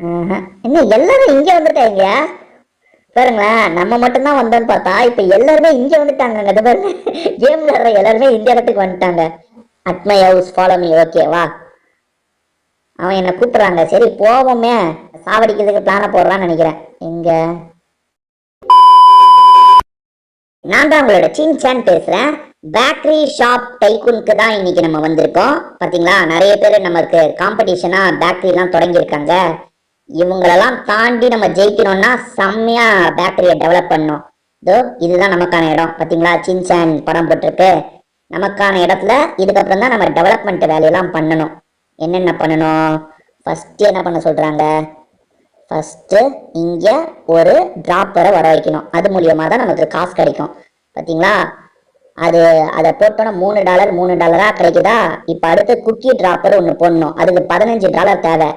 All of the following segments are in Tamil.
இன்னும் எல்லாரும் இங்க வந்துட்டாங்க பாருங்களேன். நம்ம மட்டும்தான் வந்தோம்னு பார்த்தா இப்ப எல்லாருமே இங்க வந்துட்டாங்க. அது பாருங்க, கேம் விளையாடுற எல்லாருமே இந்த இடத்துக்கு வந்துட்டாங்க. At my house follow me. ஓகேவா? அவன் என்ன கூப்பிடுறாங்க, சரி போவோமே. சாவடிக்கிறதுக்கு பிளான போடுறான்னு நினைக்கிறேன். இங்க நான் தான் உங்களோட சின்சான் பேசுறேன். பேக்கரி ஷாப் டைக்கூனுக்கு தான் இன்னைக்கு நம்ம வந்திருக்கோம். பாத்தீங்களா, நிறைய பேர் நமக்கு காம்படிஷனா பேக்கரி எல்லாம் தொடங்கியிருக்காங்க. இவங்களெல்லாம் தாண்டி நம்ம ஜெயிக்கணும்னா செம்மையா பேக்கரியை டெவலப் பண்ணணும். இதோ இதுதான் நமக்கான இடம். பாத்தீங்களா, சின்சான் படம் போட்டிருக்கு. நமக்கான இடத்துல இதுக்கப்புறம் தான் நம்ம டெவலப்மெண்ட் வேலையெல்லாம் பண்ணணும். என்னென்ன பண்ணணும்? ஃபர்ஸ்ட் என்ன பண்ண சொல்றாங்க? ஃபஸ்ட்டு இங்கே ஒரு டிராப்பரை வர வைக்கணும். அது மூலியமாக தான் நமக்கு காசு கிடைக்கும். பார்த்தீங்களா, அதை போட்டோன்னா $3 கிடைக்குதா? இப்போ அடுத்து குக்கி டிராப்பர் ஒன்று போடணும். அதுக்கு $15 தேவை.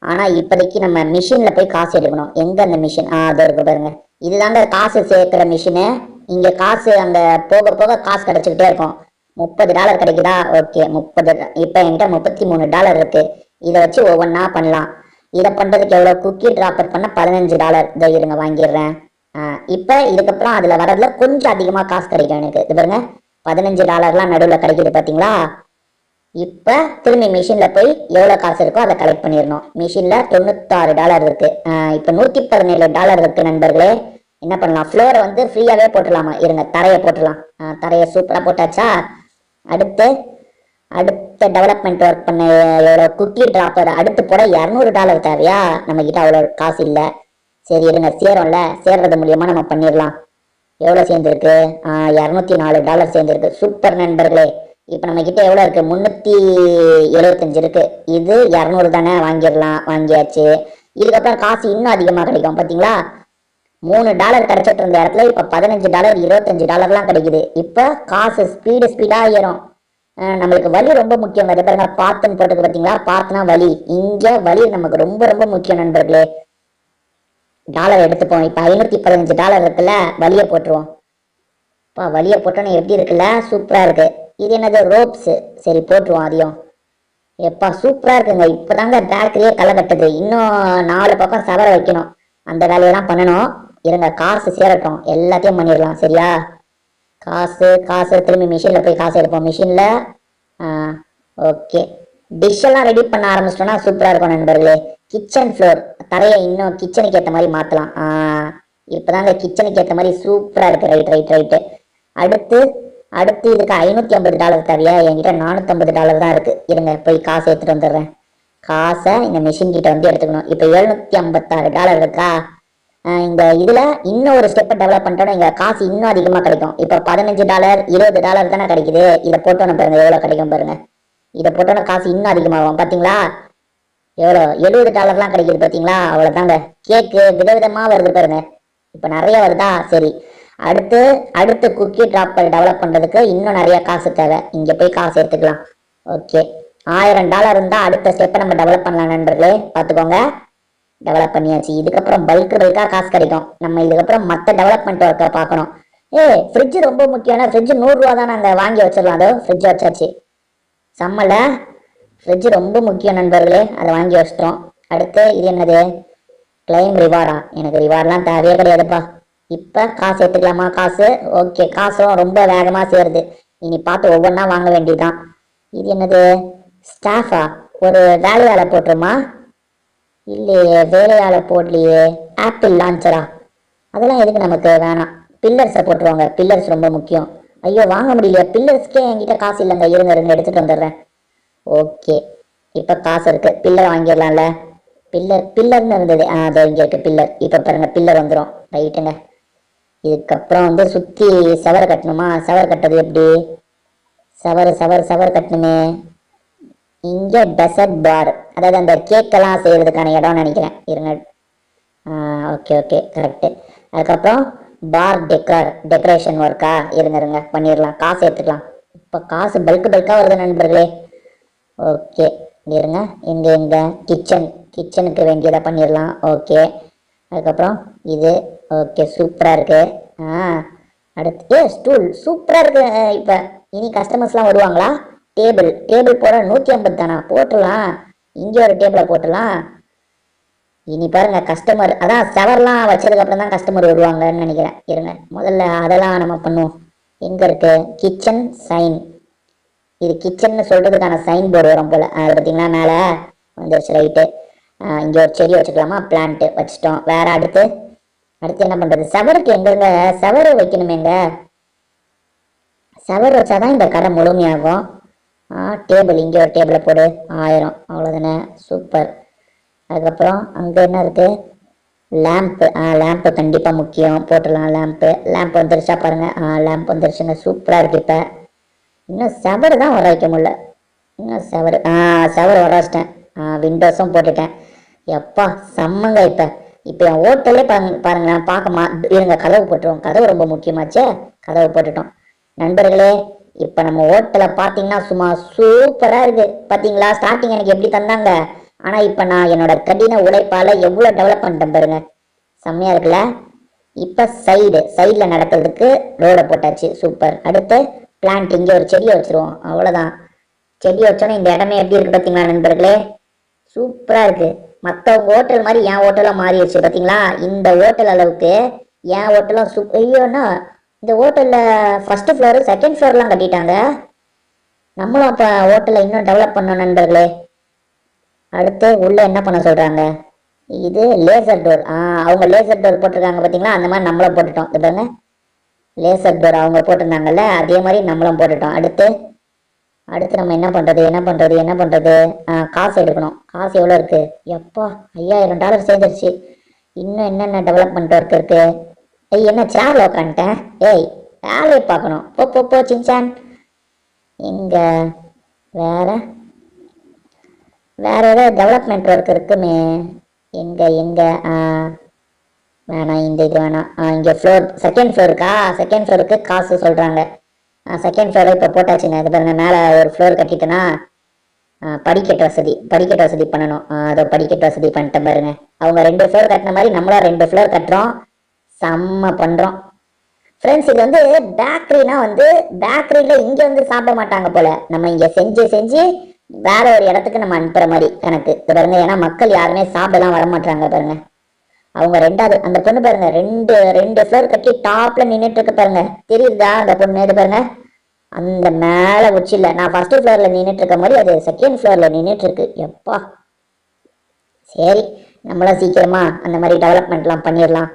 ஆனால் இப்போதைக்கு நம்ம மிஷினில் போய் காசு எடுக்கணும். எங்கே அந்த மிஷின்? அது இருக்கு பாருங்க. இதுதாங்க காசு சேர்க்குற மிஷினு. இங்கே காசு அந்த போக போக காசு கிடைச்சிக்கிட்டே இருக்கும். $30 கிடைக்குதா? ஓகே, 30. இப்போ என்கிட்ட $33 இருக்கு. இதை வச்சு ஒவ்வொன்றா பண்ணலாம். இதை பண்றதுக்கு எவ்வளவு? குக்கி டிராப்பர் பண்ண $15. இதை இருங்க வாங்கிடுறேன். இப்ப இதுக்கப்புறம் அதுல வரதுல கொஞ்சம் அதிகமா காசு கிடைக்கும் எனக்கு. இது பாருங்க, $15 நடுவில் கிடைக்குது பாத்தீங்களா? இப்ப திரும்பி மிஷின்ல போய் எவ்வளவு காசு இருக்கோ அதை கலெக்ட் பண்ணிடணும். மிஷின்ல $96 இருக்கு. இப்ப $117 இருக்கு நண்பர்களே. என்ன பண்ணலாம்? ஃப்ளோரை வந்து ஃப்ரீயாவே போட்டுடலாமா? இருங்க, தரையை போட்டுடலாம். தரையை சூப்பரா போட்டாச்சா? அடுத்த டெவலப்மெண்ட் ஒர்க் பண்ண குக்கி டிராப்பர் அடுத்து போட $200 தேவையா? நம்ம கிட்ட அவ்வளோ காசு இல்லை. சரி இருங்க, சேரும்ல, சேர்றது மூலியமா நம்ம பண்ணிடலாம். எவ்வளோ சேர்ந்துருக்கு? $204 சேர்ந்துருக்கு. சூப்பர் நண்பர்களே. இப்போ நம்ம கிட்ட எவ்வளோ இருக்கு? 375 இருக்கு. இது 200 தானே, வாங்கிடலாம். வாங்கியாச்சு. இதுக்கப்புறம் காசு இன்னும் அதிகமாக கிடைக்கும். பார்த்தீங்களா, $3 கிடைச்சிட்டு இருந்த இடத்துல இப்போ $15 $25 கிடைக்குது. இப்போ காசு ஸ்பீடா ஏறும். நம்மளுக்கு வலி ரொம்ப முக்கியம். அதை பாருங்க, பாத்துன்னு போட்டுக்கு பார்த்தீங்களா? பாத்துனா வலி. இங்க வலி நமக்கு ரொம்ப ரொம்ப முக்கியம் நண்பர்களே. டாலர் எடுத்துப்போம். இப்போ $515 இருக்குல்ல, வலியை போட்டுருவோம். வலியை போட்டோன்னு எப்படி இருக்குல்ல? சூப்பரா இருக்கு. இது என்னது? ரோப்ஸ். சரி போட்டுருவோம் அதையும். எப்பா சூப்பரா இருக்குங்க. இப்பதாங்க பேக்கரியே களை கட்டுது. இன்னும் 4 பக்கம் சவர வைக்கணும். அந்த வேலையெல்லாம் பண்ணணும். இருங்க, காசு சேரட்டும், எல்லாத்தையும் பண்ணிடலாம். சரியா? காசு திரும்பி மிஷினில் போய் காசு எடுப்போம். மிஷினில் ஓகே. டிஷ் எல்லாம் ரெடி பண்ண ஆரம்பிச்சிட்டோம்னா சூப்பராக இருக்கும் நண்பர்களே. கிச்சன் ஃப்ளோர், தரையை இன்னும் கிச்சனுக்கு ஏற்ற மாதிரி மாற்றலாம். இப்போதாங்க கிச்சனுக்கு ஏற்ற மாதிரி சூப்பராக இருக்குது. ரைட்டு. அடுத்து இதுக்கு $550 தேவையா? என்கிட்ட $450 தான் இருக்குது. இருங்க, போய் காசை எடுத்துகிட்டு வந்துடுறேன். காசை இந்த மிஷின் கிட்ட வந்து எடுத்துக்கணும். இப்போ $756 இருக்கா? இந்த இதுல இன்னும் ஒரு ஸ்டெப்பை டெவலப் பண்ணிட்டோம்னா இங்க காசு இன்னும் அதிகமா கிடைக்கும். இப்போ $15 $20 தானே கிடைக்குது. இதை போட்டோன்னு பாருங்க எவ்வளவு கிடைக்கும் பாருங்க. இதை போட்டோன்னா காசு இன்னும் அதிகமாகும். பாத்தீங்களா, எவ்வளோ? $70 கிடைக்குது. பாத்தீங்களா? அவ்வளவுதாங்க. கேக்கு விதவிதமா வருது பாருங்க. இப்ப நிறைய வருதா? சரி, அடுத்து குக்கி டிராப்பர் டெவலப் பண்றதுக்கு இன்னும் நிறைய காசு தேவை. இங்க போய் காசு எடுத்துக்கலாம். ஓகே, $1000 இருந்தா அடுத்த ஸ்டெப்பை நம்ம டெவலப் பண்ணலாம் நண்பர்களே. பாத்துக்கோங்க, டெவலப் பண்ணியாச்சு. இதுக்கப்புறம் பல்கா காசு கிடைக்கும். நம்ம இதுக்கப்புறம் மற்ற டெவலப்மெண்ட் ஒர்க்கை பார்க்கணும். ஃப்ரிட்ஜ் ரொம்ப முக்கியம். ஃப்ரிட்ஜ் $100 தான். நாங்கள் வாங்கி வச்சிடலாம். அதோ ஃப்ரிட்ஜ் வச்சாச்சு. செம்மல, ஃப்ரிட்ஜ் ரொம்ப முக்கியம் நண்பர்களே. அதை வாங்கி வச்சிட்டோம். அடுத்து இது என்னது? கிளைம் ரிவார்டா? எனக்கு ரிவார்ட்லாம் தேவையே கிடையாதுப்பா. இப்போ காசு எடுத்துக்கலாமா? காசு ஓகே. காசும் ரொம்ப வேகமாக சேருது. இனி பார்த்து ஒவ்வொன்றா வாங்க வேண்டியதுதான். இது என்னது? ஸ்டாஃபா? ஒரு வேலையாள போட்டுருமா? இல்லையே, வேலையாள போடலையே. ஆப்பிள் லான்ச்சரா? அதெல்லாம் எதுக்கு நமக்கு வேணாம். பில்லர்ஸை போட்டுருவாங்க. பில்லர்ஸ் ரொம்ப முக்கியம். ஐயோ, வாங்க முடியலையா? பில்லர்ஸ்க்கே என்கிட்ட காசு இல்லைங்க. இருங்க எடுத்துட்டு வந்துடுறேன். ஓகே, இப்போ காசு இருக்கு. பில்லர் வாங்கிடலாம்ல. பில்லர்னு இருந்தது. அதோ இங்கே இருக்கு பில்லர். இப்போ பாருங்க, பில்லர் வந்துடும். ரைட்டுங்க. இதுக்கப்புறம் வந்து சுற்றி சவர கட்டணுமா? சவர் கட்டுறது எப்படி? சவர் கட்டணுமே. இங்கே டெசர்ட் பார், அதாவது அந்த கேக்கெல்லாம் செய்யறதுக்கான இடம்னு நினைக்கிறேன். இருங்க. Okay correct. அதுக்கப்புறம் பார் டெக்கரேஷன் ஒர்க்கா? இருங்க பண்ணிடலாம். காசு எடுத்துக்கலாம். இப்போ காசு பல்கா வருது நண்பர்களே. ஓகே இருங்க. எங்க கிச்சனுக்கு வேண்டியதை பண்ணிடலாம். ஓகே, அதுக்கப்புறம் இது ஓகே, சூப்பராக இருக்கு. அடுத்து ஸ்டூல் சூப்பராக இருக்கு. இப்போ இனி கஸ்டமர்ஸ்லாம் வருவாங்களா? டேபிள் போட 150 தானா? போட்டுடலாம். இங்கே ஒரு டேபிளை போட்டுடலாம். இனி பாருங்க கஸ்டமர், அதான் செவர்லாம் வச்சதுக்கு அப்புறம் தான் கஸ்டமர் வருவாங்கன்னு நினைக்கிறேன். இருங்க முதல்ல அதெல்லாம் நம்ம பண்ணுவோம். எங்க இருக்கு கிச்சன் சைன்? இது கிச்சன்னு சொல்றதுக்கான சைன் போர்டு வரும் போல. அது பார்த்தீங்கன்னா மேலே வந்துருச்சு. ரைட்டு. இங்கே ஒரு செடி வச்சுக்கலாமா? பிளான்ட்டு வச்சுட்டோம். வேற அடுத்து அடுத்து என்ன பண்றது? செவருக்கு எங்கெங்க செவரு வைக்கணுமேங்க. செவர் வச்சாதான் இந்த கடை முழுமையாகும். டேபிள், இங்கே ஒரு டேபிளை போடு. 1000 அவ்வளோதானே. சூப்பர். அதுக்கப்புறம் அங்கே என்ன இருக்கு? லேம்ப்பு. லேம்ப்பு கண்டிப்பாக முக்கியம், போட்டுடலாம். லேம்ப் வந்துருச்சா பாருங்க. லேம்ப் வந்துருச்சுங்க. சூப்பராக இருக்கு. இப்போ இன்னும் செவரு தான் வர வைக்க முடியல. இன்னும் செவரு செவரு வர வச்சிட்டேன். விண்டோஸும் போட்டுட்டேன். எப்பா செம்மங்க. இப்போ இப்போ என் ஹோட்டல்லே பாருங்களேன். பார்க்கமா இருங்க, கதவு போட்டுருவோம். கதவு ரொம்ப முக்கியமாச்சே. கதவு போட்டுட்டோம். நண்பர்களே, இப்போ நம்ம ஹோட்டலை பார்த்தீங்கன்னா சும்மா சூப்பராக இருக்கு. பார்த்தீங்களா? ஸ்டார்டிங் எனக்கு எப்படி தந்தாங்க, ஆனால் இப்போ நான் என்னோட கடின உழைப்பால் எவ்வளோ டெவலப் பண்ணிட்டேன் பாருங்க. செம்மையாக இருக்குல்ல? இப்போ சைடில் நடக்கிறதுக்கு ரோடை போட்டாச்சு. சூப்பர். அடுத்து பிளான்ட், இங்கே ஒரு செடியை வச்சுருவோம். அவ்வளோதான். செடி வச்சோன்னே இந்த இடமே எப்படி இருக்கு பார்த்தீங்களா நண்பர்களே? சூப்பராக இருக்கு. மற்றவங்க ஹோட்டல் மாதிரி என் ஹோட்டலாக மாறிடுச்சு. பார்த்தீங்களா? இந்த ஹோட்டல் அளவுக்கு என் ஹோட்டலும் ஐயோண்ணா, இந்த ஹோட்டலில் ஃபர்ஸ்ட் ஃப்ளோரு செகண்ட் ஃப்ளோர்லாம் கட்டிட்டாங்க. நம்மளும் அப்போ ஹோட்டலை இன்னும் டெவலப் பண்ணோம் நண்பர்களே. அடுத்து உள்ளே என்ன பண்ண சொல்கிறாங்க? இது லேசர் டோர். அவங்க லேசர் டோர் போட்டிருக்காங்க பார்த்தீங்களா? அந்த மாதிரி நம்மளும் போட்டுட்டோம். இது பாருங்க, லேசர் டோர் அவங்க போட்டிருந்தாங்கல்ல, அதே மாதிரி நம்மளும் போட்டுட்டோம். அடுத்து நம்ம என்ன பண்ணுறது? காசு எடுக்கணும். காசு எவ்வளோ இருக்குது? எப்பா $5000 சேர்ந்துருச்சு. இன்னும் என்னென்ன டெவலப்மெண்ட் ஒர்க் இருக்குது? என்ன சேர்ல உட்காந்துட்டேன்? வேலையை பார்க்கணும். போ சின்சான். இங்கே வேற ஏதாவது டெவலப்மெண்ட் ஒர்க் இருக்குமே. எங்கே வேணாம், இந்த இது வேணாம். இங்கே ஃப்ளோர், செகண்ட் ஃப்ளோருக்கா? செகண்ட் ஃப்ளோருக்கு காசு சொல்கிறாங்க. செகண்ட் ஃப்ளோரை இப்போ போட்டாச்சுங்க. இது பாருங்க, மேலே ஒரு ஃப்ளோர் கட்டிட்டேன்னா படிக்கட்டு வசதி பண்ணணும். அதை படிக்கட்டு வசதி பண்ணிட்டேன் பாருங்க. அவங்க 2 ஃப்ளோர் கட்டின மாதிரி நம்மளும் 2 ஃப்ளோர் கட்டுறோம். செம்ம பண்ணுறோம் ஃப்ரெண்ட்ஸ். இது வந்து பேக்கரினா வந்து பேக்கரியில் இங்கே வந்து சாப்பிட மாட்டாங்க போல. நம்ம இங்கே செஞ்சு வேற ஒரு இடத்துக்கு நம்ம அனுப்புற மாதிரி கணக்கு. இது பாருங்க, ஏன்னா மக்கள் யாருமே சாப்பிடலாம் வரமாட்டாங்க பாருங்க. அவங்க 2வது அந்த பொண்ணு பாருங்க, ரெண்டு ஃப்ளோர் கட்டி டாப்ல நின்றுட்டு இருக்கு பாருங்க. தெரியுதா அந்த பொண்ணு? இது பாருங்க, அந்த மேல உச்சில. நான் ஃபர்ஸ்ட் ஃப்ளோர்ல நின்றுட்டு இருக்க மாதிரி அது செகண்ட் ஃப்ளோர்ல நின்றுட்டு இருக்கு. எப்பா சரி, நம்மளாம் சீக்கிரமா அந்த மாதிரி டெவலப்மெண்ட்லாம் பண்ணிடலாம்.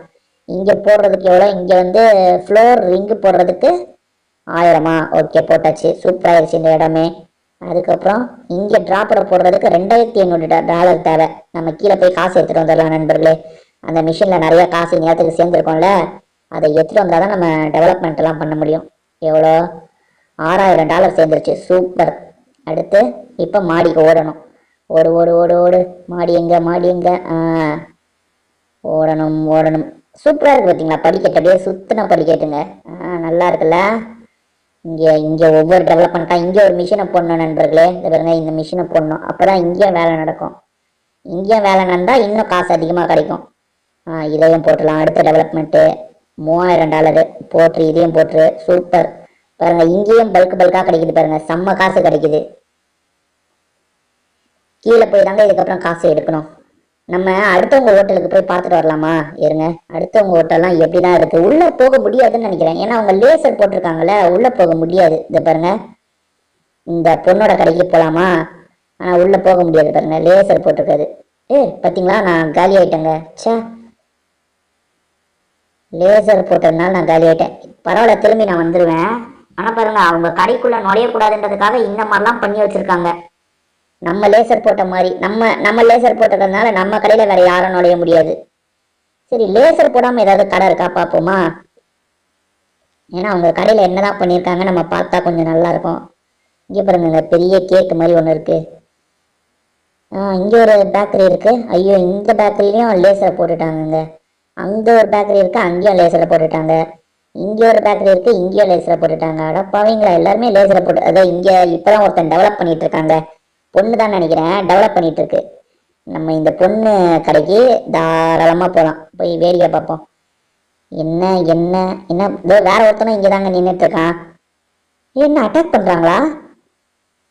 இங்கே போடுறதுக்கு எவ்வளோ? இங்கே வந்து ஃப்ளோர் ரிங்கு போடுறதுக்கு 1000. ஓகே, போட்டாச்சு. சூப்பராகிடுச்சு இந்த இடமே. அதுக்கப்புறம் இங்கே டிராப்பரை போடுறதுக்கு $2500 தேவை. நம்ம கீழே போய் காசு எடுத்துகிட்டு வந்துடலாம் நண்பர்களே. அந்த மிஷினில் நிறைய காசு நேரத்துக்கு சேர்ந்துருக்கோம்ல, அதை எடுத்துகிட்டு வந்தால் தான் நம்ம டெவலப்மெண்ட் எல்லாம் பண்ண முடியும். எவ்வளோ? $6000 சேர்ந்துருச்சு. சூப்பர். அடுத்து இப்போ மாடிக்கு ஓடணும். ஓடு. மாடி எங்க? ஓடணும். சூப்பராக இருக்குது பார்த்தீங்களா? படிக்கட்டு அப்படியே சுத்தின படிக்கட்டுங்க. நல்லா இருக்குல்ல? இங்கே ஒவ்வொரு டெவலப்மெண்ட்டாக இங்கே ஒரு மிஷினை போடணும் நண்பர்களே. இந்த பாருங்க, இந்த மிஷினை போடணும். அப்போ தான் இங்கேயும் வேலை நடக்கும். இங்கேயும் வேலை நடந்தால் இன்னும் காசு அதிகமாக கிடைக்கும். இதையும் போட்டுடலாம். அடுத்த டெவலப்மெண்ட்டு $3000 போட்டு இதையும் போட்டுரு. சூப்பர். பாருங்க, இங்கேயும் பல்காக கிடைக்குது பாருங்க. செம்ம காசு கிடைக்குது. கீழே போய் தாங்க இதுக்கப்புறம் காசு எடுக்கணும். நம்ம அடுத்தவங்க ஹோட்டலுக்கு போய் பார்த்துட்டு வரலாமா? இருங்க, அடுத்தவங்க ஹோட்டல்லாம் எப்படிதான் இருக்கு. உள்ள போக முடியாதுன்னு நினைக்கிறேன். ஏன்னா அவங்க லேசர் போட்டிருக்காங்கல்ல, உள்ள போக முடியாது. இதை பாருங்க, இந்த பொண்ணோட கடைக்கு போலாமா? உள்ள போக முடியாது பாருங்க, லேசர் போட்டிருக்காது. பார்த்தீங்களா, நான் காலி ஆயிட்டேங்க. சே, லேசர் போட்டதுனால நான் காலி ஆயிட்டேன். பரவாயில்ல, திரும்பி நான் வந்துடுவேன். ஆனால் பாருங்க, அவங்க கடைக்குள்ள நுழையக்கூடாதுன்றதுக்காக இந்த மாதிரிலாம் பண்ணி வச்சிருக்காங்க. நம்ம லேசர் போட்ட மாதிரி நம்ம லேசர் போட்டதுனால நம்ம கடையில் வேற யாரும் நுழைய முடியாது. சரி, லேசர் போடாமல் ஏதாவது கடை இருக்கா பார்ப்போமா? ஏன்னா அவங்க கடையில் என்னதான் பண்ணியிருக்காங்க நம்ம பார்த்தா கொஞ்சம் நல்லா இருக்கும். இங்கே பாருங்க, பெரிய கேக்கு மாதிரி ஒன்று இருக்கு. இங்கே ஒரு பேக்கரி இருக்கு. ஐயோ, இந்த பேக்கரிலையும் லேசரை போட்டுட்டாங்க. அங்கே ஒரு பேக்கரி இருக்கு, அங்கேயும் லேசரை போட்டுட்டாங்க. இங்கே ஒரு பேக்கரி இருக்கு, இங்கேயும் லேசரை போட்டுட்டாங்க. அடப்பாவீங்களா, எல்லாருமே லேசரை போட்டு. அதோ இங்கே இப்போதான் ஒருத்தன் டெவலப் பண்ணிட்டு இருக்காங்க. பொண்ணு தான் நினைக்கிறேன், டெவலப் பண்ணிட்டு இருக்கு. நம்ம இந்த பொண்ணு கடைக்கு தாராளமாக போகலாம். போய் வேடிக்கை பார்ப்போம். என்ன வேற ஒருத்தனும் இங்கே தாங்க நின்றுட்டு இருக்கான். என்ன அட்டாக் பண்ணுறாங்களா?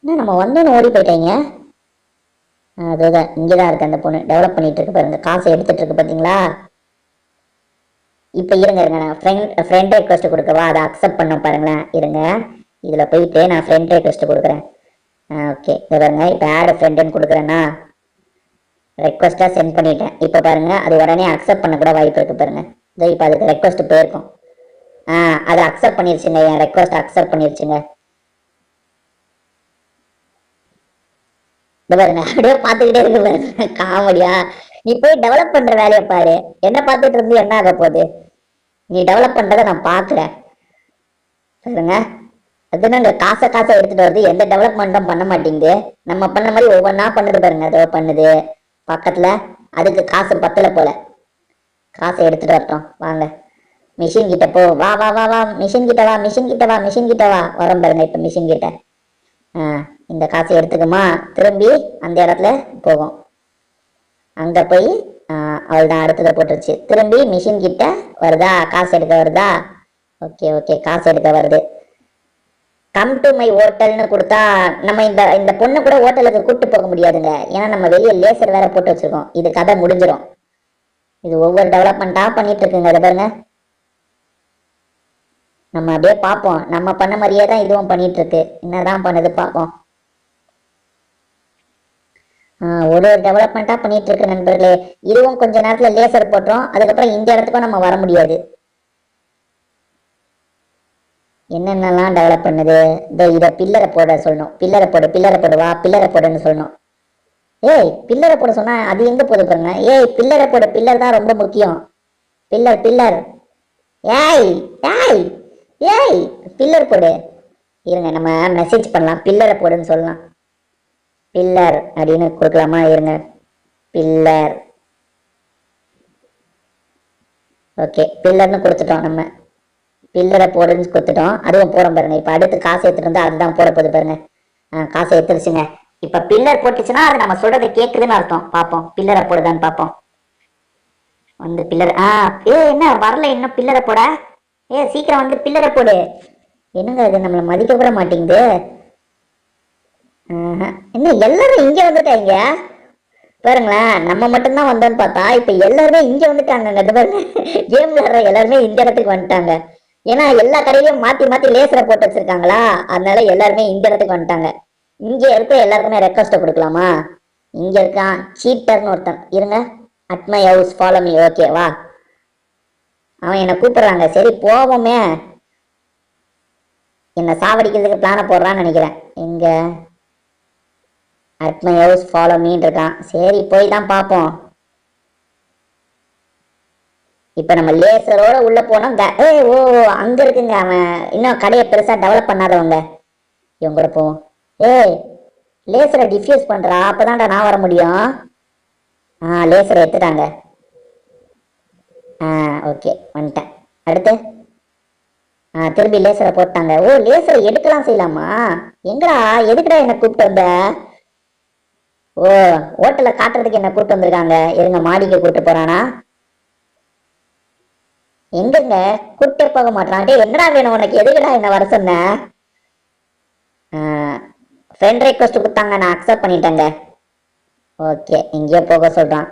என்ன நம்ம வந்தோன்னு ஓடி போயிட்டீங்க? அதுதான் இங்கதான் இருக்கு அந்த பொண்ணு, டெவலப் பண்ணிட்டு இருக்கு பாருங்க, காசை எடுத்துட்டு இருக்கு பாத்தீங்களா. இப்ப இருங்க இருங்க, நான் ஃப்ரெண்ட் ரெக்வஸ்ட் கொடுக்கவா, அதை அக்செப்ட் பண்ண பாருங்களேன். இருங்க, இதுல போயிட்டு நான் ஃப்ரெண்ட் ரெக்வஸ்ட் கொடுக்குறேன். ஓகே, இதை பாருங்க, இப்போ ஆட் ஃப்ரெண்டுன்னு கொடுக்குறேன்னா ரெக்வஸ்டா சென்ட் பண்ணிட்டேன். இப்போ பாருங்க, அது உடனே அக்செப்ட் பண்ண கூட வாய்ப்பு இருக்கு பாருங்க. இதோ இப்போ அதுக்கு ரெக்வஸ்ட் போயிருக்கும். அதை அக்செப்ட் பண்ணிருச்சுங்க, என் ரெக்வஸ்ட் அக்செப்ட் பண்ணிருச்சுங்க. இந்த பாருங்க, அப்படியே பார்த்துக்கிட்டே இருக்கு பாருங்க, காமெடியா. நீ போய் டெவலப் பண்ற வேலையை பாரு, என்ன பார்த்துட்டு இருந்து என்ன ஆக போகுது. நீ டெவலப் பண்றதை நான் பாக்குறேன் பாருங்க. அதுனா இந்த காசை எடுத்துட்டு வருது, எந்த டெவலப்மெண்ட்டும் பண்ண மாட்டேங்குது. நம்ம பண்ண மாதிரி ஒவ்வொன்றா பண்ணுது பாருங்க, அதோ பண்ணுது பக்கத்துல. அதுக்கு காசு பத்தல போல, காசை எடுத்துட்டு வரட்டும் வாங்க. மிஷின் கிட்ட போ, வா வா வா வா, மிஷின் கிட்ட வா, மிஷின் கிட்ட வா, மிஷின் கிட்ட வா. வரோம் பாருங்க இப்ப மிஷின் கிட்ட. இந்த காசை எடுத்துக்குமா, திரும்பி அந்த இடத்துல போகும். அங்க போய் அவள் தான் அடுத்ததை போட்டுருச்சு. திரும்பி மிஷின் கிட்ட வருதா, காசு எடுக்க வருதா. ஓகே ஓகே, காசு எடுக்க வருது. கம் டு மை ஹோட்டல்னு கொடுத்தா நம்ம இந்த பொண்ணு கூட ஹோட்டலுக்கு கூட்டு போக முடியாதுங்க, ஏன்னா நம்ம வெளியே லேசர் வேற போட்டு வச்சிருக்கோம். இது கதை முடிஞ்சிடும். இது ஒவ்வொரு டெவலப்மெண்ட்டா பண்ணிட்டு இருக்குங்க. அதை பாருங்க, நம்ம அப்படியே பார்ப்போம். நம்ம பண்ண மாதிரியே தான் இதுவும் பண்ணிட்டு இருக்கு. என்னதான் பண்ணுது பார்ப்போம். ஒரு டெவலப்மெண்ட்டா பண்ணிட்டு இருக்கு நண்பர்களே. இதுவும் கொஞ்ச நேரத்துல லேசர் போட்டோம், அதுக்கப்புறம் இந்த இடத்துக்கும் நம்ம வர முடியாது. என்னென்னலாம் டெவலப் பண்ணுது. இதை பில்லரை போட சொல்லணும். பில்லரை போடு வா, பில்லரை போடுன்னு சொல்லணும். ஏய், பில்லரை போட சொன்னா அது எங்க போது பாருங்க. ஏய், பில்லரை போடு, பில்லர் தான் ரொம்ப முக்கியம். Pillar pillar. ஏய் ஏய் ஏய், பில்லர் போடு. இருங்க, நம்ம மெசேஜ் பண்ணலாம், பில்லரை போடுன்னு சொல்லலாம். பில்லர் அப்படின்னு கொடுக்கலாமா, இருங்க. பில்லர். ஓகே, பில்லர்னு கொடுத்துட்டோம். நம்ம பில்லரை போடுன்னு கொடுத்துட்டோம், அதுவும் போட பாருங்க. இப்ப அடுத்து காசு எடுத்துட்டு இருந்தா அதுதான் போட போகுது பாருங்க. காசை எடுத்துருச்சுங்க. இப்ப பில்லர் போட்டுச்சுன்னா அது நம்ம சொல்றதை கேக்குதுன்னு அர்த்தம். பார்ப்போம், பில்லரை போடுதான்னு பார்ப்போம். வந்து பில்லர். என்ன வரல இன்னும் பில்லரை போட. சீக்கிரம் வந்து பில்லரை போடு. என்னங்க இது, நம்மளை மதிக்க கூட மாட்டேங்குது. என்ன எல்லாரும் இங்க வந்துட்டாங்க பாருங்களேன். நம்ம மட்டும்தான் வந்தோம்னு பார்த்தா இப்ப எல்லாருமே இங்க வந்துட்டாங்க. பாருங்க, கேம் விளையாடுற எல்லாருமே இந்த இடத்துக்கு வந்துட்டாங்க. ஏன்னா எல்லா கடையிலயும் மாத்தி மாத்தி லேசரை போட்டு வச்சிருக்காங்களா, அதனால எல்லாருமே இந்த இடத்துக்கு வந்துட்டாங்க. இங்க இருக்க எல்லாருக்குமே ரெக்வஸ்ட் கொடுக்கலாமா. இங்க இருக்கான் சீட்டர்னு ஒருத்தன், இருங்க. At my house follow me. Okay வா, அவன் என்ன கூப்பிடுறாங்க. சரி போவோமே. என்ன சாவடிக்கிறதுக்கு பிளான போடுறான்னு நினைக்கிறேன். எங்க அட் மை ஹவுஸ் ஃபாலோ மீன் இருக்கான். சரி போய் தான் பார்ப்போம். இப்ப நம்ம லேசரோட உள்ள போனோம். ஓ, அங்க இருக்குங்க அவன். இன்னும் கடையை பெருசா டெவலப் பண்ணாதவங்க. இவங்க கூட போவோம். ஏய், லேசரை டிஃப்யூஸ் பண்றா, அப்பதான்டா நான் வர முடியும். லேசரை எடுத்துட்டாங்க. ஓகே, வந்துட்டேன். அடுத்து திரும்பி லேசரை போட்டாங்க. ஓ, லேசரை எடுக்கலாம் செய்யலாமா. எங்கடா, எதுக்குடா என்ன கூப்பிட்டு வந்த. ஓ, ஹோட்டலை காட்டுறதுக்கு என்ன கூப்பிட்டு வந்திருக்காங்க. இருங்க, மாடிக்கு கூப்பிட்டு போறானா. எங்கங்க கூப்பிட்டே போக மாட்டான். என்னடா வேணும் உனக்கு, எதுக்குடா என்ன வர சொன்ன. ஃப்ரெண்ட் ரெக்வஸ்ட் கொடுத்தாங்க, நான் அக்செப்ட் பண்ணிட்டேங்க. ஓகே, இங்கேயோ போக சொல்றான்.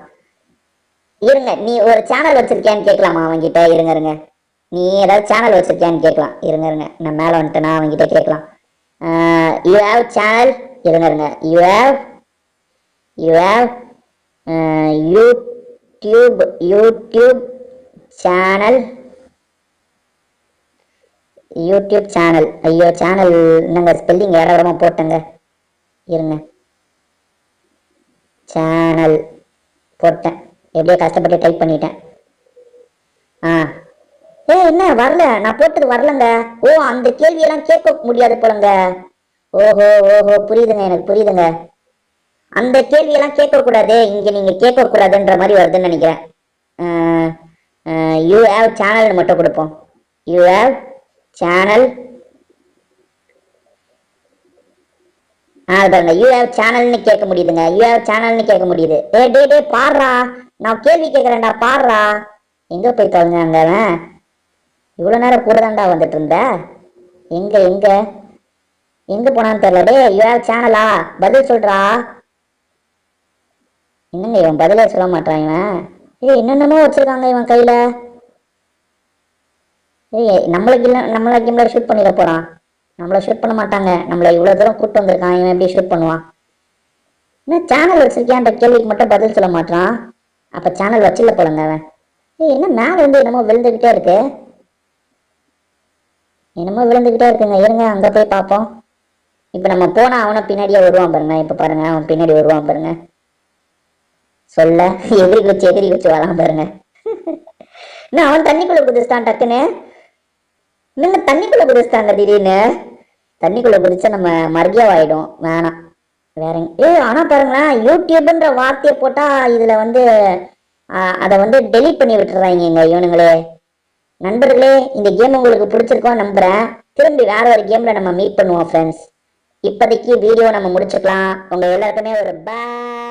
இருங்க, நீ ஒரு சேனல் வச்சிருக்கியான்னு கேட்கலாமா அவன்கிட்ட. இருங்க இருங்க, நீ ஏதாவது சேனல் வச்சிருக்கியான்னு கேட்கலாம். இருங்க இருங்க, நான் மேலே வந்துட்டேன்னா அவன்கிட்ட கேட்கலாம். You have channel. இருங்க இருங்க, you have YouTube channel. YouTube channel. ஐயோ, சேனல் என்னங்க ஸ்பெல்லிங் இடமா போட்டேங்க. இருங்க, சேனல் போட்டேன். எப்படியோ கஷ்டப்பட்டு டைப் பண்ணிட்டேன். என்ன வரல, நான் போட்டது வரலங்க. ஓ, அந்த கேள்வியெல்லாம் கேட்க முடியாது போலங்க. ஓஹோ ஓஹோ, புரியுதுங்க, எனக்கு புரியுதுங்க. அந்த கேள்வியெல்லாம் கேட்க கூடாது இங்க, நீங்க கேட்க கூடாதுன்ற மாதிரி வருதுன்னு நினைக்கிறேன். யூ ஹேவ் சேனல் மட்டும் கொடுப்போம். You have channel. பாருங்க, யூ ஹேவ் சேனல்னு கேட்க முடியுதுங்க. யூ ஹேவ் சேனல்னு கேட்க முடியுது. டே பாடுறா, நான் கேள்வி கேட்கறேன்டா, பாடுறா. எங்க போய் தொலைஞ்சாங்க. இவ்வளவு நேரம் கூட தான்டா வந்துட்டு இருந்த. எங்க எங்க எங்க போனான்னு தெரியல. டே, யூ ஹேவ் சேனலா, பதில் சொல்றா. என்னங்க இவன் பதிலே சொல்ல மாட்டான் இவன். என்னென்னமோ வச்சிருக்காங்க இவன் கையில. நம்மளுக்கு இல்லை, நம்மள கேம்ல ஷூட் பண்ணிட போறான். நம்மள ஷூட் பண்ண மாட்டாங்க. நம்மள இவ்வளவு தூரம் கூட்டு வந்திருக்கான், இவன் எப்படி ஷூட் பண்ணுவான்? என்ன சேனல் வச்சிருக்கியான்ற கேள்விக்கு மட்டும் பதில் சொல்ல மாட்டான். அப்ப சேனல் வச்சில போலங்க அவன். என்ன மேல இருந்து என்னமோ விழுந்துகிட்டே இருக்கு. என்னமோ விழுந்துகிட்டே இருக்குங்க. இருங்க அங்க போய் பார்ப்போம். இப்ப நம்ம போனா அவனை பின்னாடியே வருவான் பாருங்க. இப்ப பாருங்க அவன் பின்னாடி வருவான் பாருங்க. சொல்ல எதிரி குச்சி வரான் பாருங்க. என்ன அவன் தண்ணிக்குள்ள குதிச்சிட்டான் டக்குன்னு. என்னங்க தண்ணிக்குள்ள குதிச்சிட்டாங்க திடீர்னு. தண்ணிக்குள்ள குதிச்சா நம்ம மர்கியாவாயிடும், வேணாம். வேற ஆனா பாருங்களேன், யூடியூப்ன்ற வார்த்தையை போட்டா இதுல வந்து அதை வந்து டெலீட் பண்ணி விட்டுறாங்க இவனுங்களே. நண்பர்களே, இந்த கேம் உங்களுக்கு பிடிச்சிருக்கோம் நம்புறேன். திரும்பி வேற ஒரு கேம்ல நம்ம மீட் பண்ணுவோம் ஃப்ரெண்ட்ஸ். இப்போதைக்கு வீடியோ நம்ம முடிச்சுக்கலாம். உங்க எல்லாருக்குமே ஒரு பாய்.